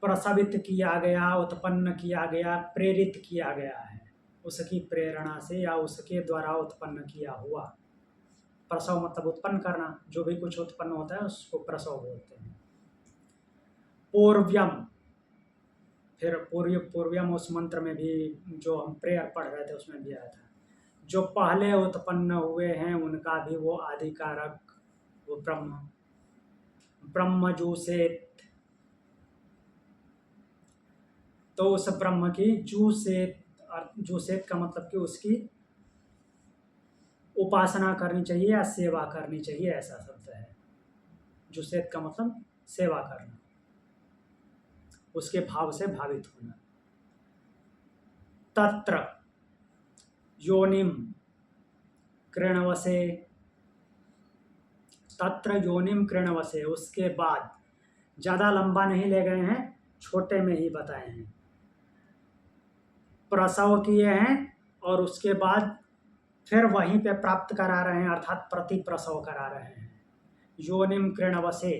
प्रसवित किया गया, उत्पन्न किया गया, प्रेरित किया गया है उसकी प्रेरणा से या उसके द्वारा उत्पन्न किया हुआ। प्रसव मतलब उत्पन्न करना, जो भी कुछ उत्पन्न होता है उसको प्रसव बोलते हैं। पूर्व्यम, फिर पूर्व्यम उस मंत्र में भी जो हम प्रेयर पढ़ रहे थे उसमें भी आया था। जो पहले उत्पन्न हुए हैं उनका भी वो आधिकारक वो ब्रह्मजूसेत, तो उस ब्रह्म की जूसेत का मतलब कि उसकी उपासना करनी चाहिए या सेवा करनी चाहिए, ऐसा शब्द है। जूसेत का मतलब सेवा करना, उसके भाव से भावित होना। तत्र योनिम कृणवसे, तत्र योनिम कृणवसे, उसके बाद, ज़्यादा लंबा नहीं ले गए हैं, छोटे में ही बताए हैं। प्रसव किए हैं और उसके बाद फिर वहीं पे प्राप्त करा रहे हैं, अर्थात प्रति प्रसव करा रहे हैं। योनिम कृणवसे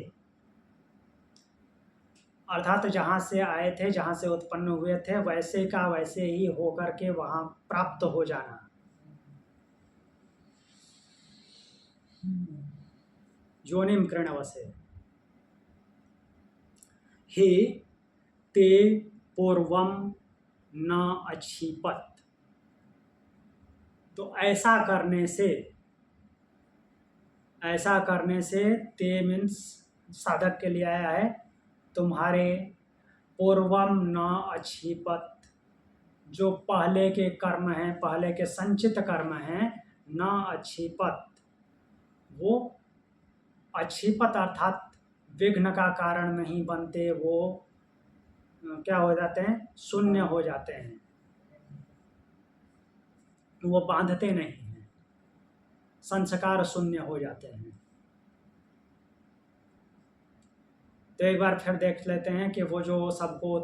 अर्थात जहाँ से आए थे, जहाँ से उत्पन्न हुए थे, वैसे का वैसे ही होकर के वहाँ प्राप्त हो जाना। योनिम कृणवसे ही ते पूर्वम न अच्छीपत, तो ऐसा करने से ते मीन्स साधक के लिए आया है, तुम्हारे पूर्वम न अच्छीपत, जो पहले के कर्म हैं, पहले के संचित कर्म हैं, न अच्छीपत, वो अच्छीपत अर्थात विघ्न का कारण नहीं बनते, वो क्या हो जाते हैं, शून्य हो जाते हैं, वो बांधते नहीं हैं, संस्कार शून्य हो जाते हैं। तो एक बार फिर देख लेते हैं कि वो जो सबको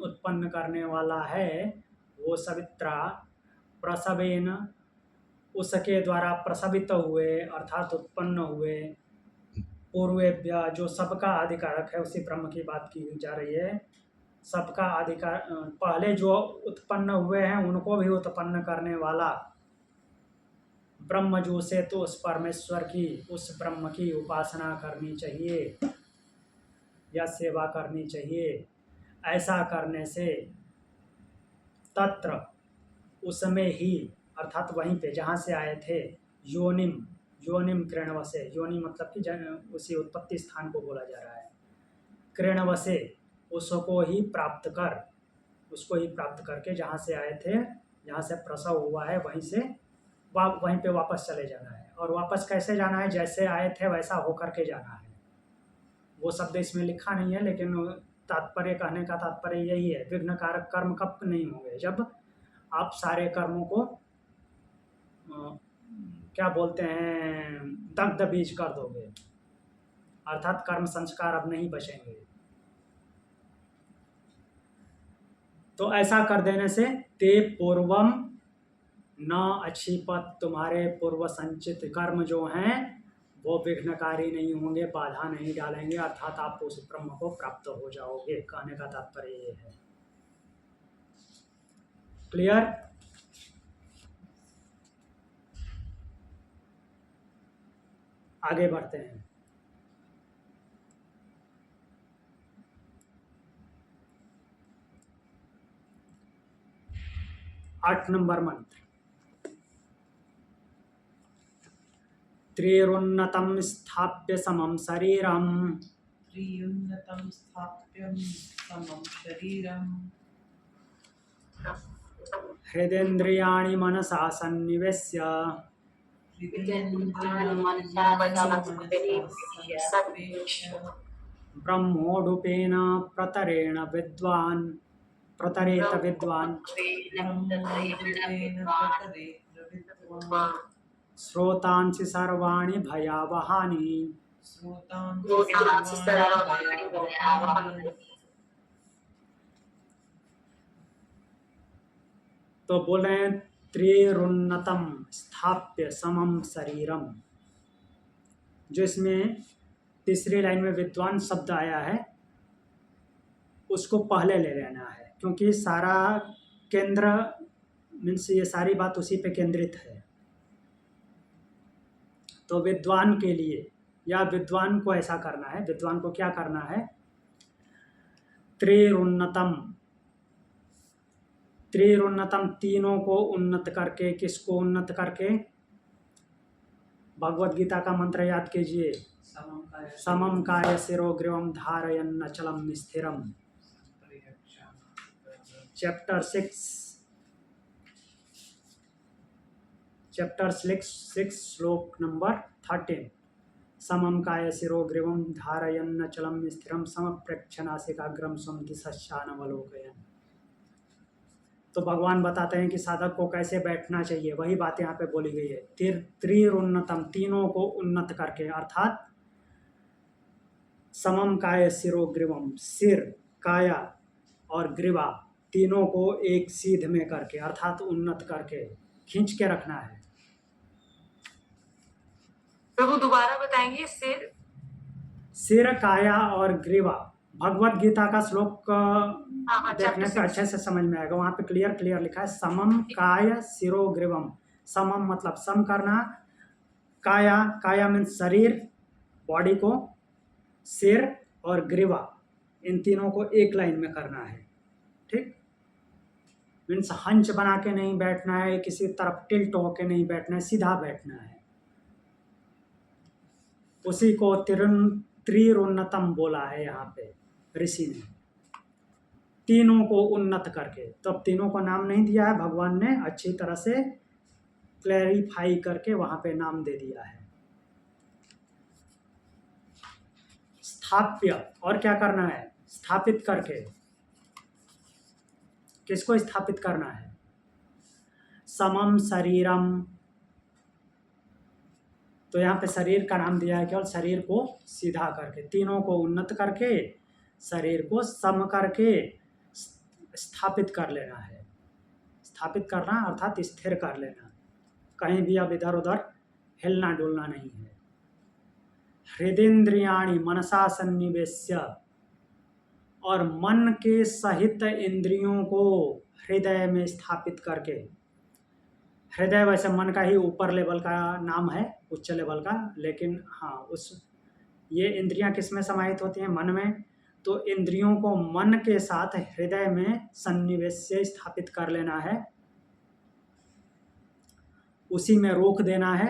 उत्पन्न करने वाला है वो सवित्रा प्रसवेन, उसके द्वारा प्रसवित हुए अर्थात उत्पन्न हुए, पूर्वेभ्य जो सबका अधिकारक है, उसी ब्रह्म की बात की जा रही है। सबका अधिकार, पहले जो उत्पन्न हुए हैं उनको भी उत्पन्न करने वाला ब्रह्म जो से, तो उस परमेश्वर की, उस ब्रह्म की उपासना करनी चाहिए या सेवा करनी चाहिए। ऐसा करने से तत्र, उसमें ही अर्थात वहीं पे जहाँ से आए थे, योनिम कृणवसे, योनि मतलब कि उसी उत्पत्ति स्थान को बोला जा रहा है। कृणवसे उसको ही प्राप्त कर, उसको ही प्राप्त करके जहाँ से आए थे, जहाँ से प्रसव हुआ है वहीं से वहीं पे वापस चले जाना है। और वापस कैसे जाना है, जैसे आए थे वैसा होकर के जाना है। वो शब्द इसमें लिखा नहीं है, लेकिन तात्पर्य, कहने का तात्पर्य यही है। विघ्न कारक कर्म कब नहीं होंगे, जब आप सारे कर्मों को क्या बोलते हैं, दग्ध बीज कर दोगे, अर्थात कर्म संस्कार अब नहीं बचेंगे। तो ऐसा कर देने से ते पूर्वम न अच्छीपत, तुम्हारे पूर्व संचित कर्म जो हैं वो विघ्नकारी नहीं होंगे, बाधा नहीं डालेंगे, अर्थात आप उस ब्रह्म को प्राप्त हो जाओगे। कहने का तात्पर्य ये है। क्लियर? आगे बढ़ते हैं। आठ नंबर मंत्र। त्रिरुन्नतं स्थाप्य समं शरीरं त्रियुन्नतं स्थाप्यं समं शरीरम् हृदेन्द्रियाणि मनसा सन्निवेश्य हृदयेन्द्रियाणि मनसा सन्निवेश्य ब्रह्मोडुपेन प्रतरेण विद्वान् प्रतरेत विद्वान् ब्रह्मोपेन प्रतरेत विद्वान् श्रोतांसि सर्वाणि भयावहानि। श्रोतांसि सर्वाणि भयावहानि। तो बोल रहे हैं त्रिरुन्नतम स्थाप्य समम शरीरम। जो इसमें तीसरी लाइन में विद्वान शब्द आया है उसको पहले ले लेना है, क्योंकि सारा केंद्र मीन्स ये सारी बात उसी पे केंद्रित है। तो विद्वान के लिए या विद्वान को ऐसा करना है, विद्वान को क्या करना है, त्रिरुन्नतम, त्रिरुन्नतम तीनों को उन्नत करके। किसको उन्नत करके? भगवद गीता का मंत्र याद कीजिए, समम काय शिरोग्रीवम धारयन् अचलम स्थिरम। चैप्टर 6 श्लोक नंबर 13। समम काय शिरोग्रीवम धारयन् अचलम स्थिरम समप्रेक्ष्य नासिकाग्रम स्वं दिशश्चानवलोकयन्। तो भगवान बताते हैं कि साधक को कैसे बैठना चाहिए, वही बात यहाँ पे बोली गई है। त्रिरुन्नतम, तीनों को उन्नत करके, अर्थात समम काय शिरोग्रीवम, सिर, काया और ग्रीवा तीनों को एक सीध में करके, अर्थात उन्नत करके, खींच के रखना है। प्रभु दोबारा बताएंगे? सिर, काया और ग्रीवा, भगवत गीता का श्लोक देखने पे अच्छे से समझ में आएगा। वहाँ पे क्लियर लिखा है समम काय शिरोग्रीवम। समम मतलब सम करना, काया मीन्स शरीर, बॉडी को, सिर और ग्रीवा इन तीनों को एक लाइन में करना है। ठीक, मीन्स हंच बना के नहीं बैठना है, किसी तरफ टिल्ट होके नहीं बैठना है, सीधा बैठना है। उसी को त्रिरुन्नतम बोला है यहाँ पे ऋषि ने, तीनों को उन्नत करके। तो अब तीनों को नाम नहीं दिया है, भगवान ने अच्छी तरह से क्लैरिफाई करके वहां पे नाम दे दिया है। स्थाप्य, और क्या करना है? स्थापित करके। किसको स्थापित करना है? समम शरीरम, तो यहाँ पे शरीर का नाम दिया है केवल शरीर को सीधा करके, तीनों को उन्नत करके, शरीर को सम करके स्थापित कर लेना है। स्थापित करना अर्थात स्थिर कर लेना, कहीं भी अब इधर उधर हिलना डुलना नहीं है। हृदेन्द्रियाणि मनसा सन्निवेश्य, और मन के सहित इंद्रियों को हृदय में स्थापित करके। हृदय वैसे मन का ही ऊपर लेवल का नाम है, उच्च लेवल का, लेकिन हाँ ये इंद्रियां किस में समाहित होती हैं? मन में। तो इंद्रियों को मन के साथ हृदय में सन्निवेश से स्थापित कर लेना है, उसी में रोक देना है,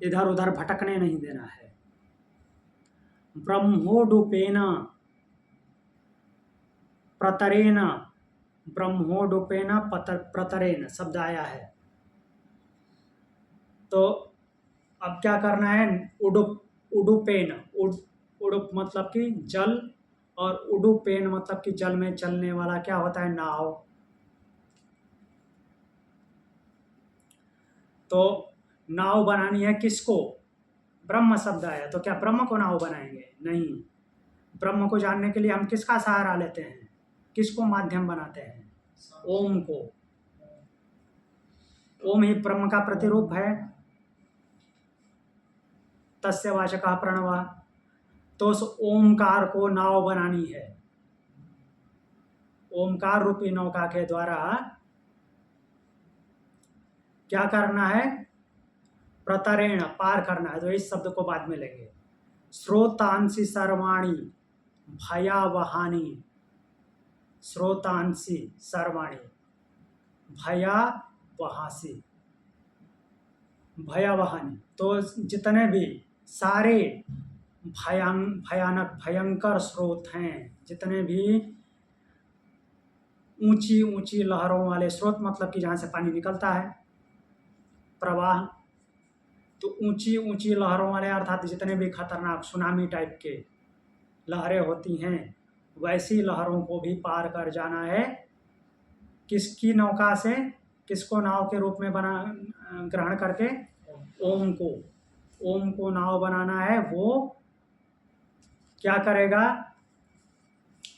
इधर उधर भटकने नहीं देना है। ब्रह्मोडुपेन प्रतरेन, ब्रह्मोडुपेन प्रतरेन शब्द आया है। तो अब क्या करना है? उडुपेन, उडुप मतलब कि जल, और उडुपेन मतलब कि जल में चलने वाला क्या होता है? नाव। तो नाव बनानी है किसको? ब्रह्म शब्द आया, तो क्या ब्रह्म को नाव बनाएंगे? नहीं। ब्रह्म को जानने के लिए हम किसका सहारा लेते हैं? किसको माध्यम बनाते हैं? ओम को। ओम ही ब्रह्म का प्रतिरूप है, तस्य वाचकः प्रणवः। तो उस ओमकार को नाव बनानी है। ओमकार रूपी नौका के द्वारा क्या करना है? प्रतरेण, पार करना है। तो इस शब्द को बाद में लेंगे। श्रोतांसि सर्वाणि भयावहानि, श्रोतांसि सर्वाणि भयावहासि, भयावहानि, तो जितने भी सारे भयानक भयंकर स्रोत हैं, जितने भी ऊंची ऊंची लहरों वाले स्रोत, मतलब कि जहाँ से पानी निकलता है, प्रवाह, तो ऊंची ऊंची लहरों वाले अर्थात जितने भी खतरनाक सुनामी टाइप के लहरें होती हैं, वैसी लहरों को भी पार कर जाना है। किसकी नौका से? किसको नाव के रूप में ग्रहण करके? ओम को नाव बनाना है। वो क्या करेगा?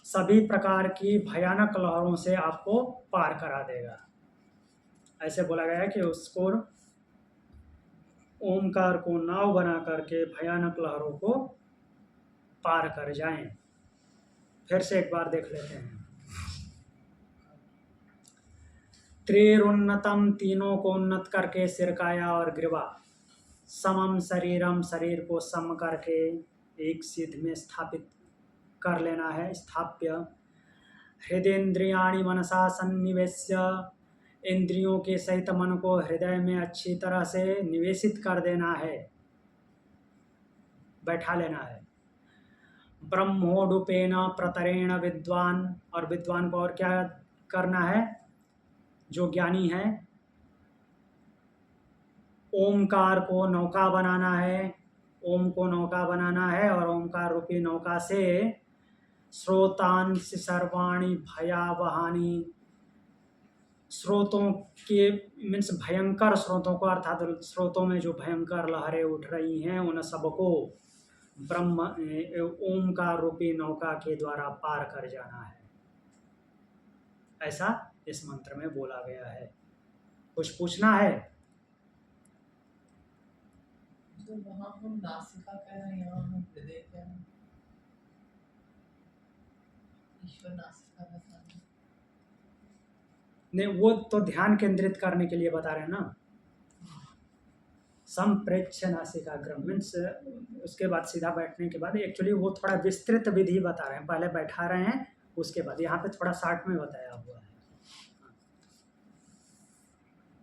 सभी प्रकार की भयानक लहरों से आपको पार करा देगा। ऐसे बोला गया है कि उसको ओमकार को नाव बना करके भयानक लहरों को पार कर जाएं। फिर से एक बार देख लेते हैं। त्रिरुन्नतम, तीनों को उन्नत करके, सिर, काया और ग्रीवा। समम शरीरम, शरीर को सम करके एक सिद्ध में स्थापित कर लेना है, स्थाप्य। हृदयेन्द्रियाणि मनसा सन्निवेश्य, इंद्रियों के सहित मन को हृदय में अच्छी तरह से निवेशित कर देना है, बैठा लेना है। ब्रह्मोडुपेन प्रतरेण विद्वान, और विद्वान को और क्या करना है? जो ज्ञानी है, ओमकार को नौका बनाना है। ओम को नौका बनाना है और ओमकार रूपी नौका से स्रोतांश सर्वाणी भयावहानी, स्रोतों के मीन्स भयंकर स्रोतों को, अर्थात स्रोतों में जो भयंकर लहरें उठ रही हैं, उन सबको ब्रह्म ओमकार रूपी नौका के द्वारा पार कर जाना है। ऐसा इस मंत्र में बोला गया है। कुछ पूछना है? जो वहाँ हम नासिका कह रहे हैं, यहाँ हम हृदय कह रहे हैं। ईश्वर नासिका बता रहे हैं। नहीं, वो तो ध्यान केंद्रित करने के लिए बता रहे हैं ना। संप्रेक्ष्य नासिकाग्रम मीन्स उसके बाद सीधा बैठने के बाद, एक्चुअली वो थोड़ा विस्तृत विधि बता रहे हैं। पहले बैठा रहे हैं, उसके बाद यहाँ पे थोड़ा शार्ट में बताया हुआ है।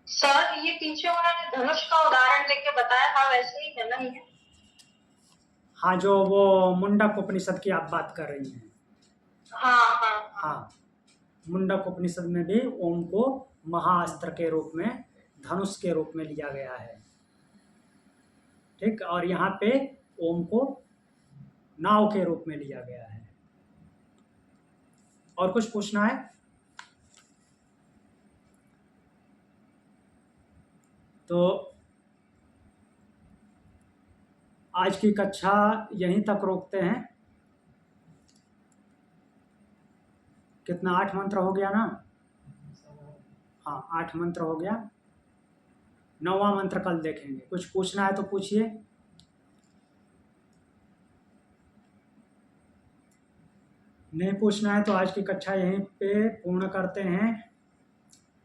सर ये पीछे उन्होंने धनुष का उदाहरण लेके बताया था, वैसे ही है ना ये? हाँ, जो वो मुंडक उपनिषद की आप बात कर रही हैं। हाँ। मुंडक उपनिषद में भी ओम को महाअस्त्र के रूप में, धनुष के रूप में लिया गया है। ठीक, और यहाँ पे ओम को नाव के रूप में लिया गया है। और कुछ पूछना है? तो आज की कक्षा यहीं तक रोकते हैं। कितना? 8 मंत्र हो गया ना? हाँ, 8 मंत्र हो गया। 9वां मंत्र कल देखेंगे। कुछ पूछना है तो पूछिए। नहीं पूछना है तो आज की कक्षा यहीं पे पूर्ण करते हैं।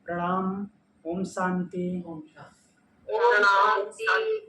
प्रणाम। ओम शांति। ओम शांति। ओम शांति।